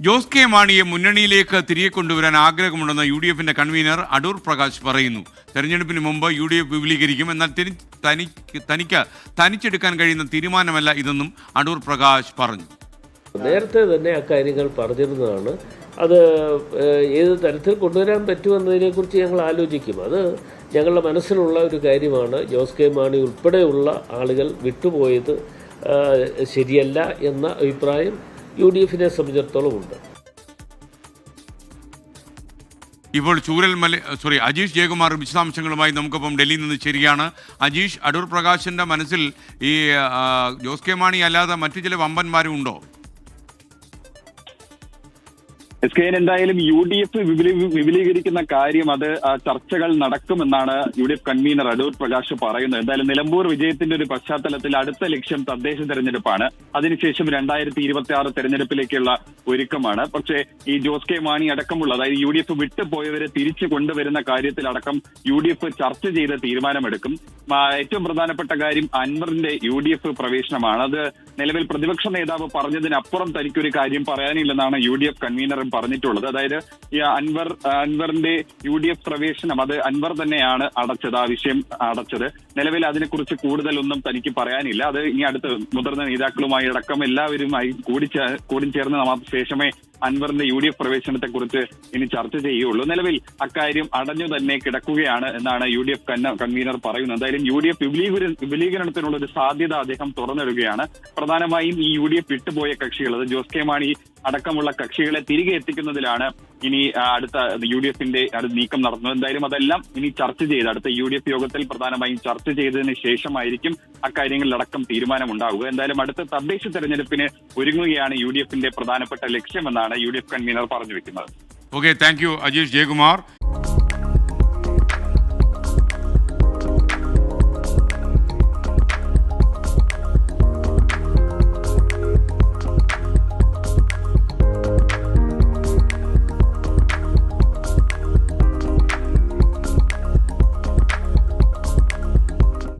Jose K മാണിയെ മുന്നണിയിലേക്ക് തിരികെ കൊണ്ടുവരാൻ ആഗ്രഹമുണ്ടെന്ന് UDFന്റെ കൺവീനർ അടൂർ പ്രകാശ് പറയുന്നു. തെരഞ്ഞെടുപ്പിന് മുമ്പ് UDF വിപുലീകരിക്കും, എന്നാൽ തനിക്ക് തനിച്ചെടുക്കാൻ കഴിയുന്ന തീരുമാനമല്ല ഇതെന്നും അടൂർ പ്രകാശ് പറഞ്ഞു. നേരത്തെ തന്നെ അക്കാര്യങ്ങൾ പറഞ്ഞിരുന്നതാണ്. അത് ഏത് തരത്തിൽ കൊണ്ടുവരാൻ പറ്റുമെന്നതിനെക്കുറിച്ച് ഞങ്ങൾ ആലോചിക്കും. അത് ഞങ്ങളുടെ മനസ്സിലുള്ള ഒരു കാര്യമാണ്. ജോസ് കെ മാണി ഉൾപ്പെടെയുള്ള ആളുകൾ വിട്ടുപോയത് ശരിയല്ല എന്ന അഭിപ്രായം UDFനെ സംബന്ധിച്ചിടത്തോളം ഉണ്ട്. ഇപ്പോൾ അജീഷ് ജയകുമാർ വിശദാംശങ്ങളുമായി നമുക്കൊപ്പം ഡൽഹിയിൽ നിന്ന് ചേരുകയാണ്. അജീഷ്, അടൂർ പ്രകാശിന്റെ മനസ്സിൽ ഈ ജോസ് കെ മാണി അല്ലാതെ മറ്റു ചില വമ്പന്മാരും ഉണ്ടോ? എന്തായാലും UDF വിപുലീകരിക്കുന്ന കാര്യം അത് ചർച്ചകൾ നടക്കുമെന്നാണ് UDF കൺവീനർ അടൂർ പ്രകാശ് പറയുന്നത്. എന്തായാലും നിലമ്പൂർ വിജയത്തിന്റെ ഒരു പശ്ചാത്തലത്തിൽ അടുത്ത ലക്ഷ്യം തദ്ദേശ തെരഞ്ഞെടുപ്പാണ്. അതിനുശേഷം 2026 തെരഞ്ഞെടുപ്പിലേക്കുള്ള ഒരുക്കമാണ്. പക്ഷേ ഈ ജോസ് കെ മാണി അടക്കമുള്ള, അതായത് UDF വിട്ടുപോയവരെ തിരിച്ചു കൊണ്ടുവരുന്ന കാര്യത്തിലടക്കം UDF ചർച്ച ചെയ്ത് തീരുമാനമെടുക്കും. ഏറ്റവും പ്രധാനപ്പെട്ട കാര്യം അൻവറിന്റെ UDF പ്രവേശനമാണ്. അത് നിലവിൽ പ്രതിപക്ഷ നേതാവ് പറഞ്ഞതിനപ്പുറം തനിക്കൊരു കാര്യം പറയാനില്ലെന്നാണ് UDF കൺവീനറും പറഞ്ഞിട്ടുള്ളത്. അതായത് ഈ അൻവറിന്റെ UDF പ്രവേശനം അത് അൻവർ തന്നെയാണ് അടച്ചത്, ആ വിഷയം അടച്ചത്. നിലവിൽ അതിനെക്കുറിച്ച് കൂടുതലൊന്നും തനിക്ക് പറയാനില്ല. അത് ഇനി അടുത്ത് മുതിർന്ന നേതാക്കളുമായി അടക്കം എല്ലാവരുമായി കൂടിച്ചേർന്ന് ശേഷമേ അൻവറിന്റെ UDF പ്രവേശനത്തെക്കുറിച്ച് ഇനി ചർച്ച ചെയ്യുകയുള്ളൂ. നിലവിൽ അക്കാര്യം അടഞ്ഞു തന്നെ കിടക്കുകയാണ് എന്നാണ് UDF കൺവീനർ പറയുന്നത്. എന്തായാലും UDF വിപുലീകരണത്തിനുള്ള ഒരു സാധ്യത അദ്ദേഹം തുറന്നിടുകയാണ്. പ്രധാനമായും ഈ UDF വിട്ടുപോയ കക്ഷികൾ, അത് ജോസ് കെ മാണി അടക്കമുള്ള കക്ഷികളെ തിരികെ എത്തിക്കുന്നതിലാണ് ഇനി അടുത്ത UDFന്റെ നീക്കം നടത്തുന്നത്. എന്തായാലും അതെല്ലാം ഇനി ചർച്ച ചെയ്ത് അടുത്ത UDF യോഗത്തിൽ പ്രധാനമായും ചർച്ച ചെയ്തതിന് ശേഷമായിരിക്കും അക്കാര്യങ്ങളിലടക്കം തീരുമാനമുണ്ടാവുക. എന്തായാലും അടുത്ത തദ്ദേശ തെരഞ്ഞെടുപ്പിന് ഒരുങ്ങുകയാണ് UDFന്റെ പ്രധാനപ്പെട്ട ലക്ഷ്യമെന്നാണ് UDF കൺവീനർ പറഞ്ഞു വെക്കുന്നത്. Okay, thank you Ajeesh Jayakumar.